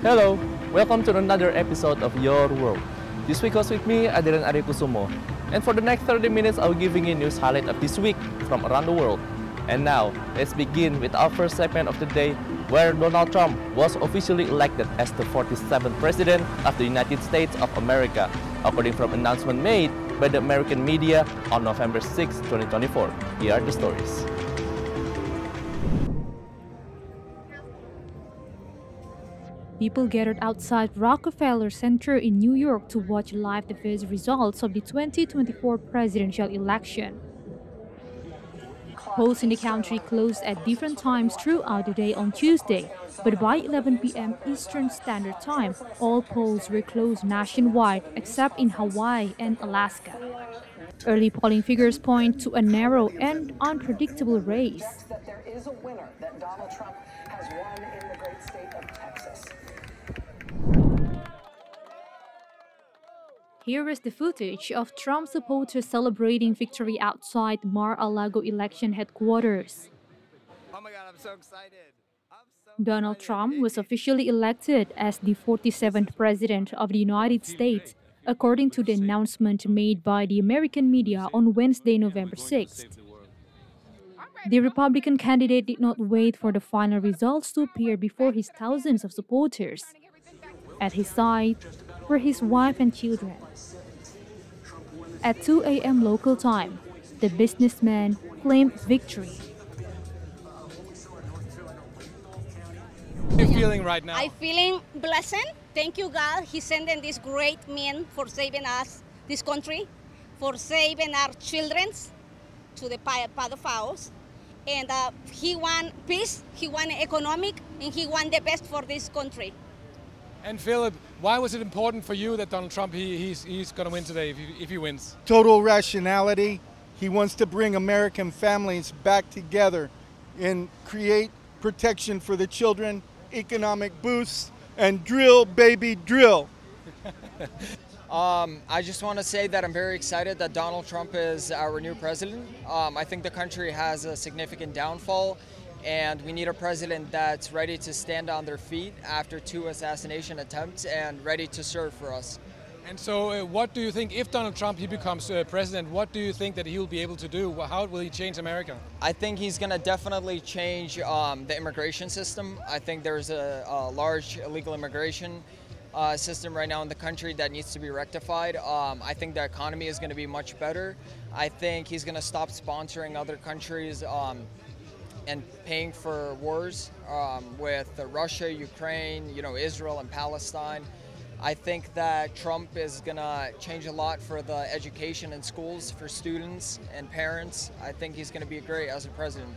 Hello, welcome to another episode of Your World. This week host with me, Adiran Arikusumo. And for the next 30 minutes, I'll be giving you news highlight of this week from around the world. And now, let's begin with our first segment of the day, where Donald Trump was officially elected as the 47th President of the United States of America, according from announcement made by the American media on November 6, 2024. Here are the stories. People gathered outside Rockefeller Center in New York to watch live the first results of the 2024 presidential election. Polls in the country closed at different times throughout the day on Tuesday, but by 11 p.m. Eastern Standard Time, all polls were closed nationwide except in Hawaii and Alaska. Early polling figures point to a narrow and unpredictable race. There is a winner that Donald Trump has won in the great state of Texas. Here is the footage of Trump supporters celebrating victory outside Mar-a-Lago election headquarters. Oh my God, I'm so excited. Donald Trump was officially elected as the 47th President of the United States, according to the announcement made by the American media on Wednesday, November 6th. The Republican candidate did not wait for the final results to appear before his thousands of supporters. At his side were his wife and children. At 2 a.m. local time, the businessman claimed victory. How are you feeling right now? I'm feeling blessed. Thank you, God. He sent in this great man for saving us, this country, for saving our children to the pedophiles. And he want peace, he want economic, and he want the best for this country. And Philip, why was it important for you that Donald Trump, he's going to win today if he wins? Total rationality. He wants to bring American families back together and create protection for the children, economic boosts, and drill, baby, drill. I just want to say that I'm very excited that Donald Trump is our new president. I think the country has a significant downfall, and we need a president that's ready to stand on their feet after 2 assassination attempts and ready to serve for us. And so what do you think, if Donald Trump he becomes president, what do you think that he'll be able to do? How will he change America? I think he's going to definitely change the immigration system. I think there's a large illegal immigration system right now in the country that needs to be rectified. I think the economy is going to be much better. I think he's going to stop sponsoring other countries and paying for wars with Russia, Ukraine, Israel and Palestine. I think that Trump is going to change a lot for the education in schools for students and parents. I think he's going to be great as a president.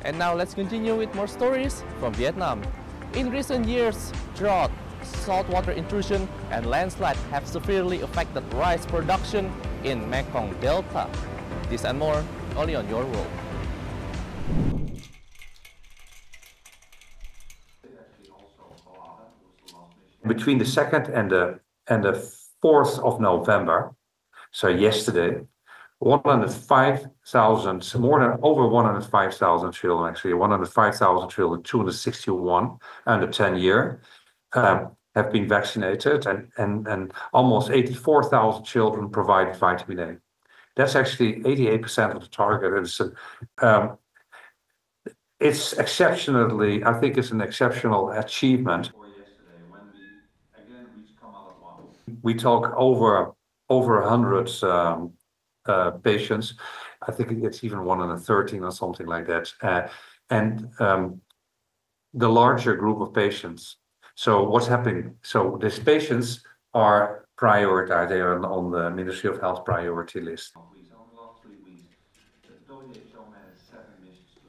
And now let's continue with more stories from Vietnam. In recent years, drought, saltwater intrusion, and landslide have severely affected rice production in Mekong Delta. This and more only on Your World. Between the 2nd and the 4th of November, so yesterday, 105,000, over 105,000 children, actually 105,000 children, 261 under 10 year, have been vaccinated, and almost 84,000 children provided vitamin A. That's actually 88% of the target. It's exceptionally, I think it's an exceptional achievement. We talk over 100 patients. I think it's even 113 or something like that. And the larger group of patients. So what's happening? So these patients are prioritized. They are on the Ministry of Health priority list.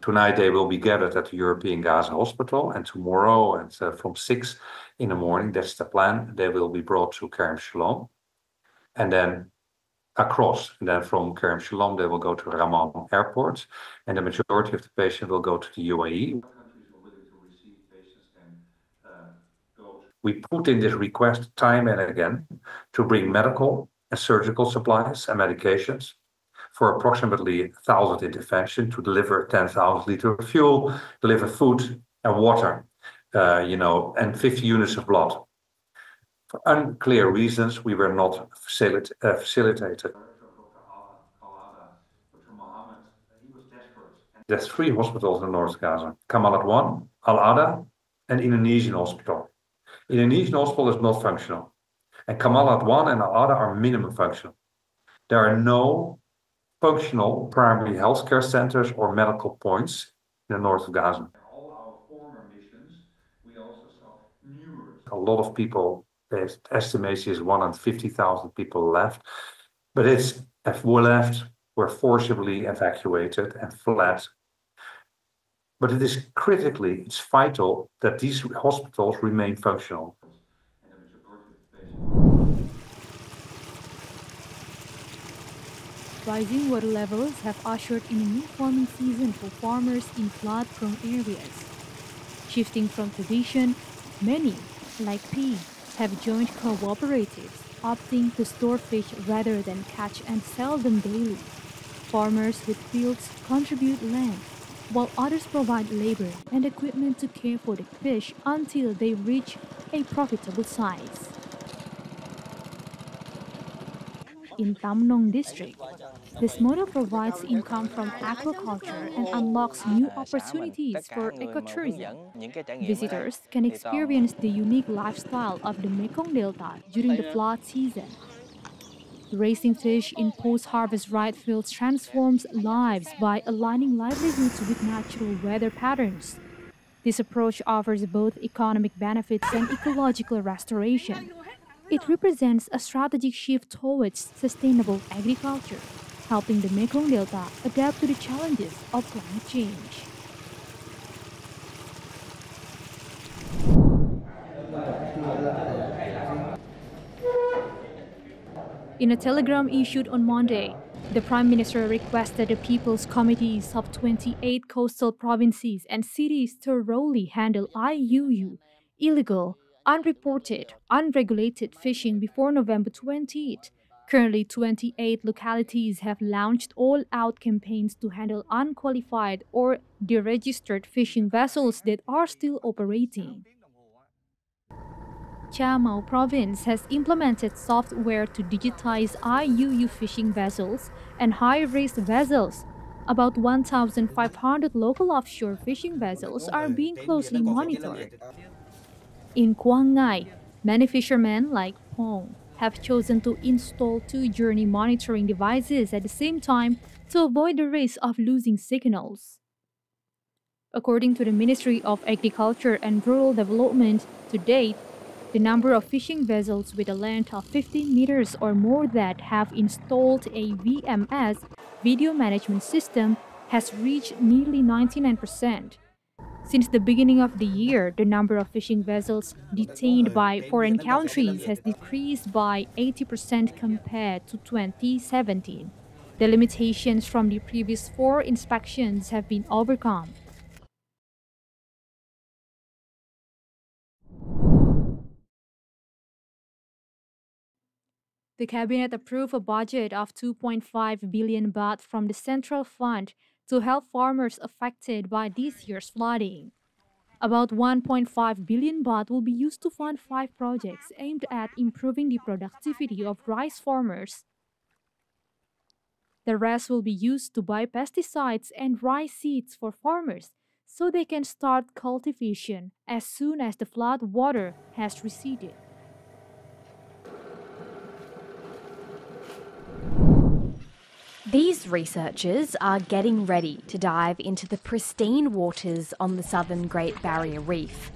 Tonight they will be gathered at the European Gaza Hospital, and tomorrow from 6 in the morning, that's the plan, they will be brought to Kerem Shalom. And then across. And then from Kerem Shalom, they will go to Ramman Airport, and the majority of the patients will go to the UAE. We put in this request time and again to bring medical and surgical supplies and medications for approximately 1,000 interventions to deliver 10,000 liters of fuel, deliver food and water, and 50 units of blood. For unclear reasons, we were not facilitated. There's 3 hospitals in North Gaza: Kamal Adwan, Al-Ada, and Indonesian hospital. Indonesian hospital is not functional, and Kamal Adwan and Al-Ada are minimum functional. There are no functional primary healthcare centers or medical points in the north of Gaza. All our former missions, we also saw numerous. A lot of people, the estimation is 150,000 people left, but were forcibly evacuated and fled. But it is it's vital that these hospitals remain functional. Rising water levels have ushered in a new farming season for farmers in flood-prone areas. Shifting from tradition, many, like P, have joined cooperatives, opting to store fish rather than catch and sell them daily. Farmers with fields contribute land, while others provide labor and equipment to care for the fish until they reach a profitable size. In Tam Nong district, this model provides income from aquaculture and unlocks new opportunities for ecotourism. Visitors can experience the unique lifestyle of the Mekong Delta during the flood season. Raising fish in post-harvest rice fields transforms lives by aligning livelihoods with natural weather patterns. This approach offers both economic benefits and ecological restoration. It represents a strategic shift towards sustainable agriculture, helping the Mekong Delta adapt to the challenges of climate change. In a telegram issued on Monday, the Prime Minister requested the People's Committees of 28 coastal provinces and cities thoroughly handle IUU, illegal, unreported, unregulated fishing before November 20th. Currently, 28 localities have launched all-out campaigns to handle unqualified or deregistered fishing vessels that are still operating. Cha Mau Province has implemented software to digitize IUU fishing vessels and high-risk vessels. About 1,500 local offshore fishing vessels are being closely monitored. In Quang Ngai, many fishermen like Pong have chosen to install 2 journey monitoring devices at the same time to avoid the risk of losing signals. According to the Ministry of Agriculture and Rural Development, to date, the number of fishing vessels with a length of 15 meters or more that have installed a VMS, video management system, has reached nearly 99%. Since the beginning of the year, the number of fishing vessels detained by foreign countries has decreased by 80% compared to 2017. The limitations from the previous 4 inspections have been overcome. The cabinet approved a budget of 2.5 billion baht from the Central Fund to help farmers affected by this year's flooding. About 1.5 billion baht will be used to fund 5 projects aimed at improving the productivity of rice farmers. The rest will be used to buy pesticides and rice seeds for farmers so they can start cultivation as soon as the flood water has receded. These researchers are getting ready to dive into the pristine waters on the southern Great Barrier Reef,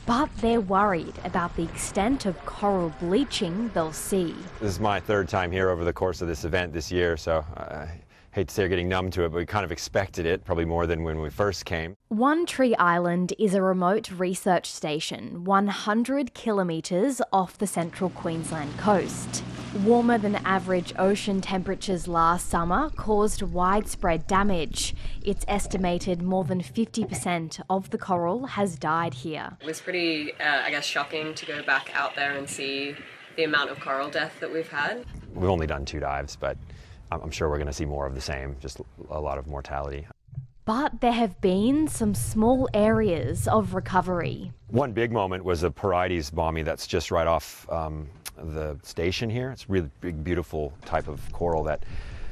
but they're worried about the extent of coral bleaching they'll see. This is my 3rd time here over the course of this event this year, so I hate to say we're getting numb to it, but we kind of expected it, probably more than when we first came. One Tree Island is a remote research station 100 kilometres off the central Queensland coast. Warmer than average ocean temperatures last summer caused widespread damage. It's estimated more than 50% of the coral has died here. It was pretty, shocking to go back out there and see the amount of coral death that we've had. We've only done 2 dives, but I'm sure we're going to see more of the same, just a lot of mortality. But there have been some small areas of recovery. One big moment was the Porites bombing that's just right off the station here. It's a really big, beautiful type of coral that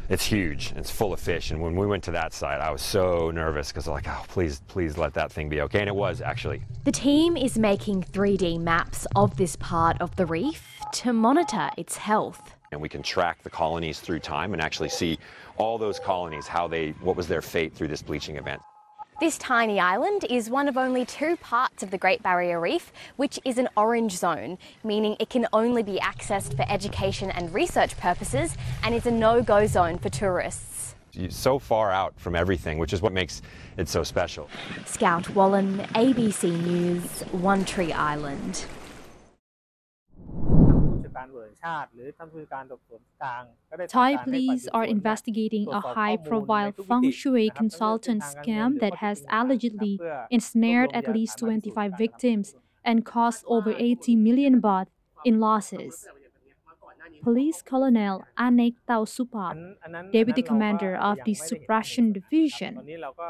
it's huge. It's full of fish. And when we went to that site, I was so nervous because I'm like, oh, please let that thing be okay. And it was actually. The team is making 3D maps of this part of the reef to monitor its health. And we can track the colonies through time and actually see all those colonies, what was their fate through this bleaching event. This tiny island is one of only 2 parts of the Great Barrier Reef which is an orange zone, meaning it can only be accessed for education and research purposes, and is a no-go zone for tourists. You're so far out from everything, which is what makes it so special. Scout Wallen, ABC News, One Tree Island. Thai police are investigating a high-profile feng shui consultant scam that has allegedly ensnared at least 25 victims and cost over 80 million baht in losses. Police Colonel Anek Tau Supap, Deputy Commander of the Suppression Division,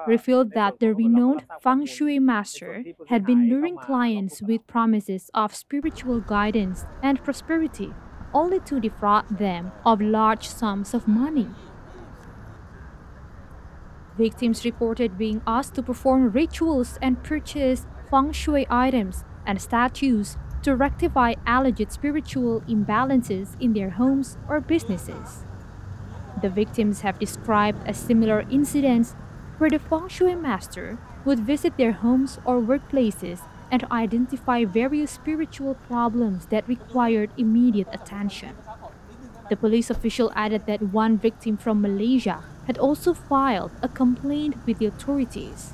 revealed that the renowned feng shui master had been luring clients with promises of spiritual guidance and prosperity, only to defraud them of large sums of money. Victims reported being asked to perform rituals and purchase feng shui items and statues to rectify alleged spiritual imbalances in their homes or businesses. The victims have described a similar incidents where the feng shui master would visit their homes or workplaces and identify various spiritual problems that required immediate attention. The police official added that one victim from Malaysia had also filed a complaint with the authorities.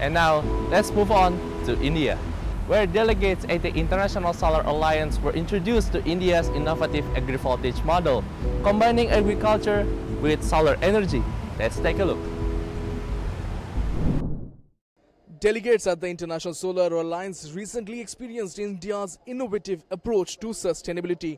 And now, let's move on to India, where delegates at the International Solar Alliance were introduced to India's innovative agri-voltage model, combining agriculture with solar energy. Let's take a look. Delegates at the International Solar Alliance recently experienced India's innovative approach to sustainability.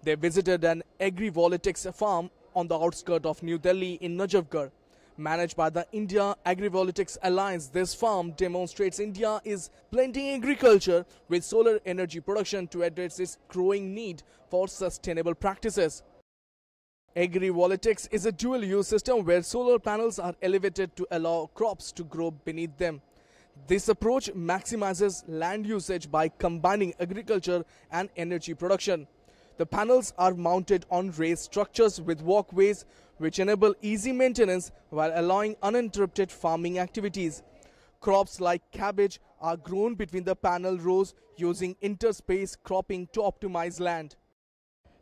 They visited an agri-voltaics farm on the outskirts of New Delhi in Najafgarh. Managed by the India Agri-Voltaics Alliance, this farm demonstrates India is blending agriculture with solar energy production to address its growing need for sustainable practices. Agri-voltaics is a dual-use system where solar panels are elevated to allow crops to grow beneath them. This approach maximizes land usage by combining agriculture and energy production. The panels are mounted on raised structures with walkways, which enable easy maintenance while allowing uninterrupted farming activities. Crops like cabbage are grown between the panel rows using interspace cropping to optimize land.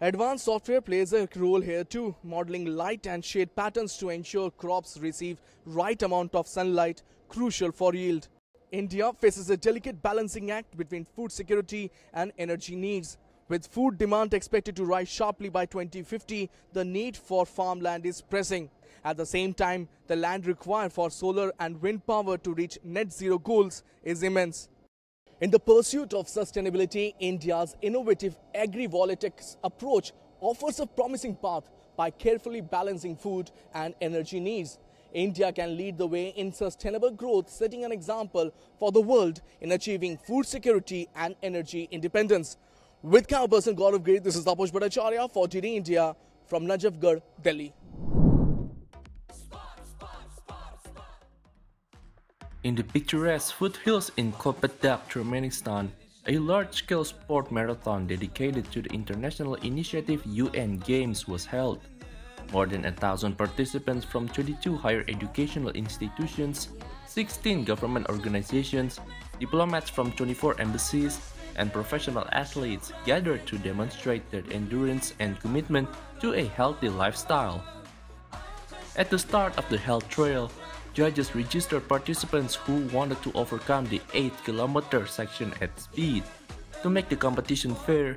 Advanced software plays a role here too, modeling light and shade patterns to ensure crops receive right amount of sunlight, crucial for yield. India faces a delicate balancing act between food security and energy needs. With food demand expected to rise sharply by 2050, the need for farmland is pressing. At the same time, the land required for solar and wind power to reach net zero goals is immense. In the pursuit of sustainability, India's innovative agri-voltaics approach offers a promising path by carefully balancing food and energy needs. India can lead the way in sustainable growth, setting an example for the world in achieving food security and energy independence. With camera person Gaurav Giri, this is Taposh Bhattacharya for TD India from Najafgarh, Delhi. In the picturesque foothills in Kopadak, Turkmenistan, A large-scale sport marathon dedicated to the international initiative UN Games was held. More than 1,000 participants from 22 higher educational institutions, 16 government organizations, diplomats from 24 embassies, and professional athletes gathered to demonstrate their endurance and commitment to a healthy lifestyle. At the start of the health trail, judges registered participants who wanted to overcome the 8-kilometer section at speed. To make the competition fair,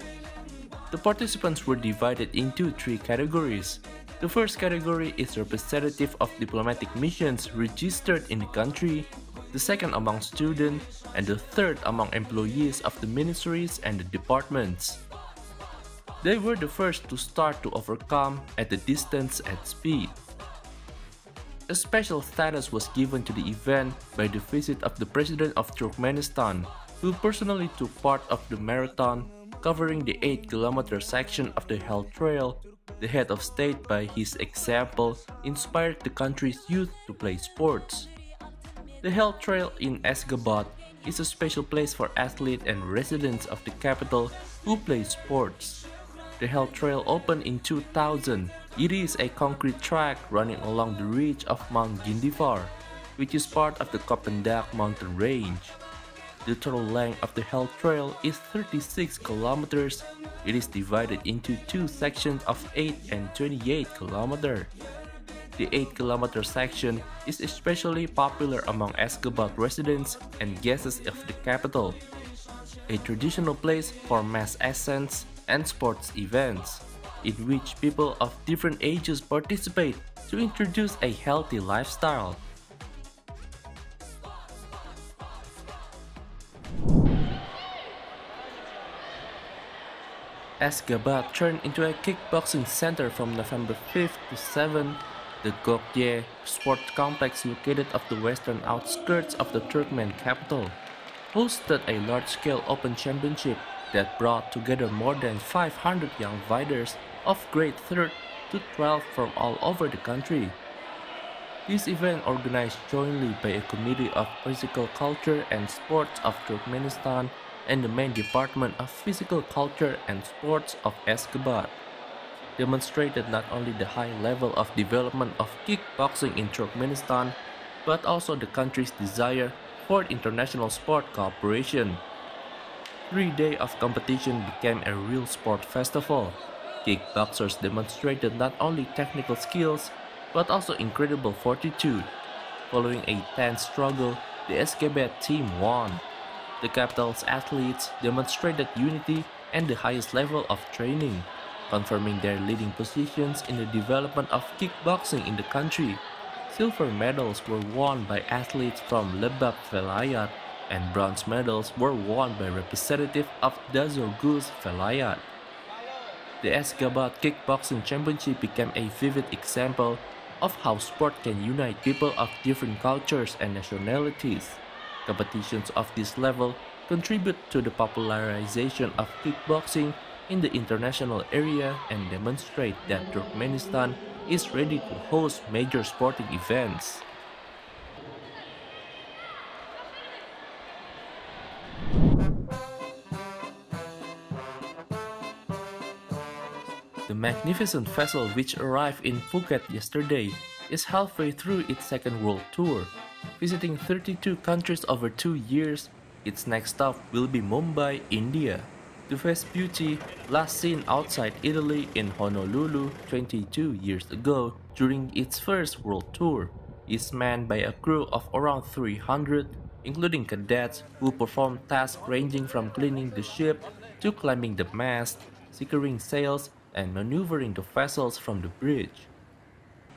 the participants were divided into 3 categories. The first category is representative of diplomatic missions registered in the country, the second among students, and the third among employees of the ministries and the departments. They were the first to start to overcome at the distance at speed. A special status was given to the event by the visit of the President of Turkmenistan, who personally took part of the marathon covering the 8-kilometer section of the health trail. The head of state, by his example, inspired the country's youth to play sports. The health trail in Ashgabat is a special place for athletes and residents of the capital who play sports. The health trail opened in 2000. It is a concrete track running along the ridge of Mount Gindifar, which is part of the Kopendak mountain range. The total length of the health trail is 36 kilometers. It is divided into 2 sections of 8 and 28 kilometers. The 8-kilometer section is especially popular among Ashgabat residents and guests of the capital, a traditional place for mass ascents and sports events, in which people of different ages participate to introduce a healthy lifestyle. Ashgabat turned into a kickboxing center from November 5th to 7th. The Gökçe Sports Complex, located off the western outskirts of the Turkmen capital, hosted a large-scale open championship that brought together more than 500 young fighters of grade 3rd to 12 from all over the country. This event, organized jointly by a committee of physical culture and sports of Turkmenistan and the main department of physical culture and sports of Ashgabat, demonstrated not only the high level of development of kickboxing in Turkmenistan, but also the country's desire for international sport cooperation. 3 days of competition became a real sport festival. Kickboxers demonstrated not only technical skills, but also incredible fortitude. Following a tense struggle, the Ashgabat team won. The capital's athletes demonstrated unity and the highest level of training, confirming their leading positions in the development of kickboxing in the country. Silver medals were won by athletes from Lebap Velayat, and bronze medals were won by representatives of Dazorguz Velayat. The Ashgabat Kickboxing Championship became a vivid example of how sport can unite people of different cultures and nationalities. Competitions of this level contribute to the popularization of kickboxing in the international area and demonstrate that Turkmenistan is ready to host major sporting events. The magnificent vessel, which arrived in Phuket yesterday, is halfway through its second world tour. Visiting 32 countries over 2 years, its next stop will be Mumbai, India. The Vespucci, last seen outside Italy in Honolulu 22 years ago during its first world tour, is manned by a crew of around 300, including cadets who perform tasks ranging from cleaning the ship to climbing the mast, securing sails, and maneuvering the vessels from the bridge.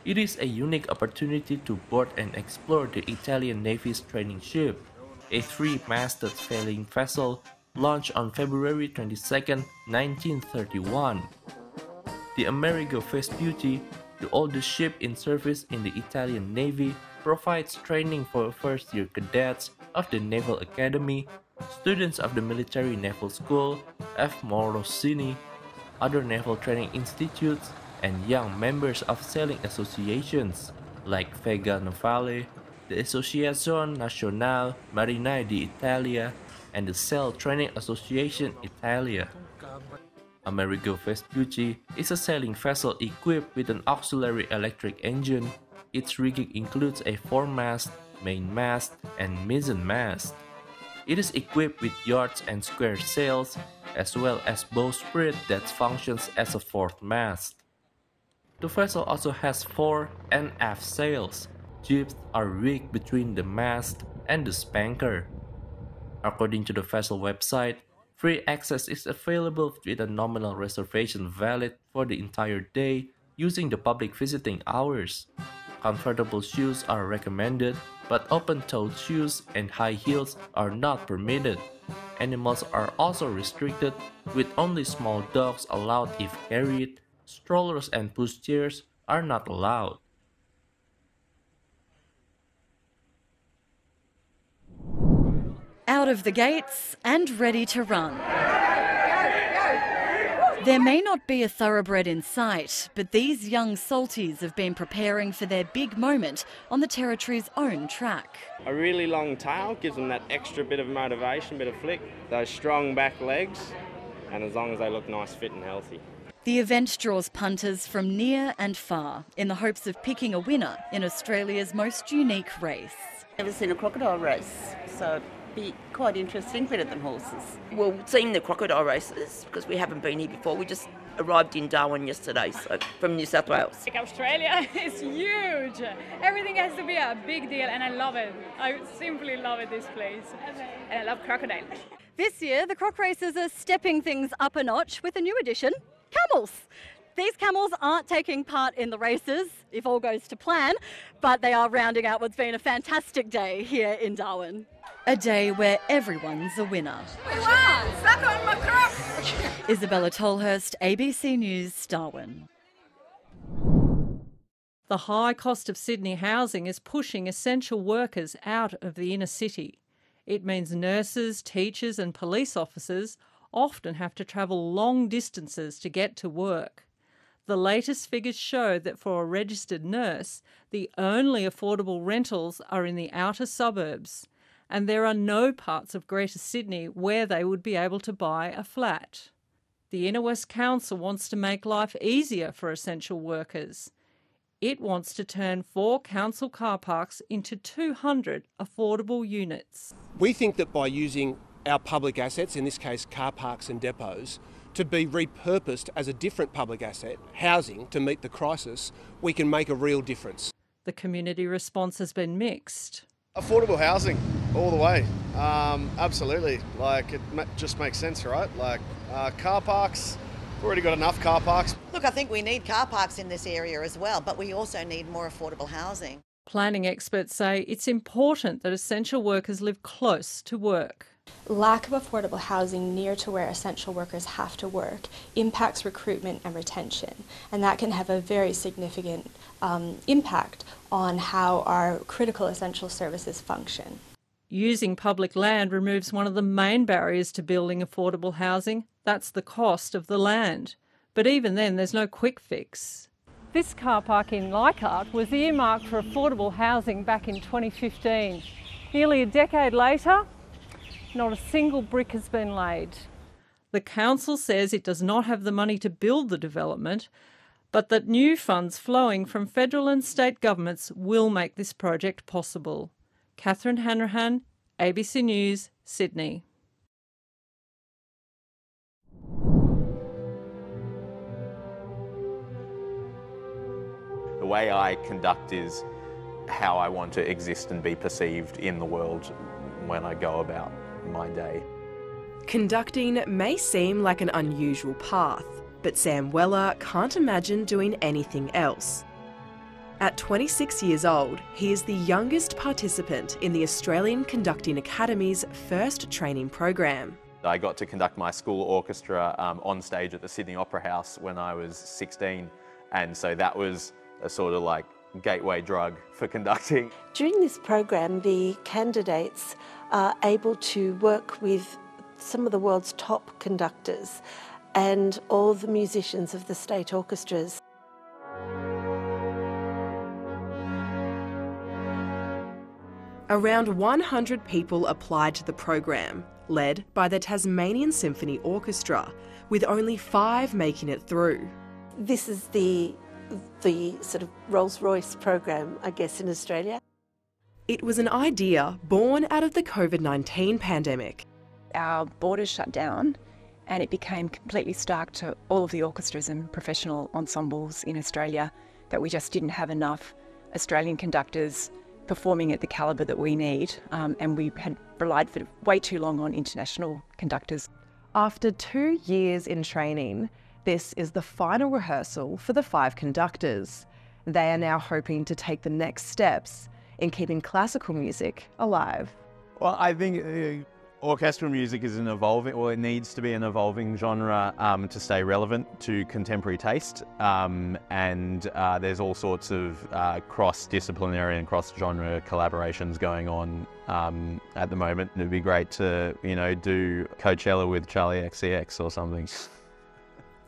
It is a unique opportunity to board and explore the Italian Navy's training ship, a 3-masted sailing vessel launched on February 22, 1931. The Amerigo Vespucci, the oldest ship in service in the Italian Navy, provides training for first-year cadets of the Naval Academy, students of the Military Naval School, F. Morosini, other naval training institutes, and young members of sailing associations like Vega Navale, the Associazione Nazionale Marina d'Italia, and the Sail Training Association Italia. Amerigo Vespucci is a sailing vessel equipped with an auxiliary electric engine. Its rigging includes a foremast, mainmast, and mizzenmast. It is equipped with yards and square sails, as well as bowsprit that functions as a fourth mast. The vessel also has fore and aft sails. Jibs are rigged between the mast and the spanker. According to the vessel website, free access is available with a nominal reservation valid for the entire day using the public visiting hours. Comfortable shoes are recommended, but open-toed shoes and high heels are not permitted. Animals are also restricted, with only small dogs allowed if carried. Strollers and pushchairs are not allowed. Out of the gates and ready to run. There may not be a thoroughbred in sight, but these young salties have been preparing for their big moment on the Territory's own track. A really long tail gives them that extra bit of motivation, bit of flick, those strong back legs, and as long as they look nice, fit and healthy. The event draws punters from near and far in the hopes of picking a winner in Australia's most unique race. Never seen a crocodile race, so be quite interesting, better than horses. Well, seeing the crocodile races, because we haven't been here before, we just arrived in Darwin yesterday, so from New South Wales. Australia is huge. Everything has to be a big deal, and I love it. I simply love it, this place. And I love crocodile. This year, the croc racers are stepping things up a notch with a new addition, camels. These camels aren't taking part in the races, if all goes to plan, but they are rounding out what's been a fantastic day here in Darwin. A day where everyone's a winner. Suck on my crop! Isabella Tolhurst, ABC News, Darwin. The high cost of Sydney housing is pushing essential workers out of the inner city. It means nurses, teachers and police officers often have to travel long distances to get to work. The latest figures show that for a registered nurse, the only affordable rentals are in the outer suburbs, and there are no parts of Greater Sydney where they would be able to buy a flat. The Inner West Council wants to make life easier for essential workers. It wants to turn 4 council car parks into 200 affordable units. We think that by using our public assets, in this case car parks and depots, to be repurposed as a different public asset, housing, to meet the crisis, we can make a real difference. The community response has been mixed. Affordable housing, all the way. Absolutely. Like, it just makes sense, right? Like, car parks, we've already got enough car parks. Look, I think we need car parks in this area as well, but we also need more affordable housing. Planning experts say it's important that essential workers live close to work. Lack of affordable housing near to where essential workers have to work impacts recruitment and retention, and that can have a very significant impact on how our critical essential services function. Using public land removes one of the main barriers to building affordable housing. That's the cost of the land. But even then, there's no quick fix. This car park in Leichhardt was earmarked for affordable housing back in 2015. Nearly a decade later, not a single brick has been laid. The council says it does not have the money to build the development, but that new funds flowing from federal and state governments will make this project possible. Catherine Hanrahan, ABC News, Sydney. The way I conduct is how I want to exist and be perceived in the world when I go about my day. Conducting may seem like an unusual path, but Sam Weller can't imagine doing anything else. At 26 years old, he is the youngest participant in the Australian Conducting Academy's first training program. I got to conduct my school orchestra on stage at the Sydney Opera House when I was 16, and so that was a sort of like gateway drug for conducting. During this program, the candidates are able to work with some of the world's top conductors and all the musicians of the state orchestras. Around 100 people applied to the program, led by the Tasmanian Symphony Orchestra, with only 5 making it through. This is the sort of Rolls-Royce program, I guess, in Australia. It was an idea born out of the COVID-19 pandemic. Our borders shut down and it became completely stark to all of the orchestras and professional ensembles in Australia that we just didn't have enough Australian conductors performing at the calibre that we need, and we had relied for way too long on international conductors. After 2 years in training, this is the final rehearsal for the 5 conductors. They are now hoping to take the next steps in keeping classical music alive. Well, I think orchestral music is it needs to be an evolving genre to stay relevant to contemporary taste. And there's all sorts of cross-disciplinary and cross-genre collaborations going on at the moment. It'd be great to, do Coachella with Charlie XCX or something.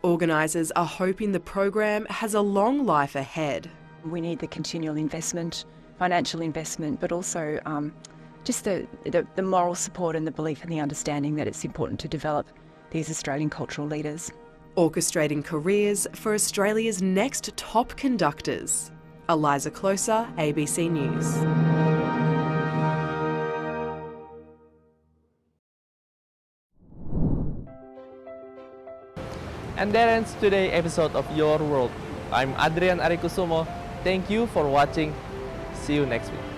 Organisers are hoping the program has a long life ahead. We need the continual investment, financial investment, but also just the moral support and the belief and the understanding that it's important to develop these Australian cultural leaders. Orchestrating careers for Australia's next top conductors. Eliza Closer, ABC News. And that ends today's episode of Your World. I'm Adrian Arikusumo. Thank you for watching. See you next week.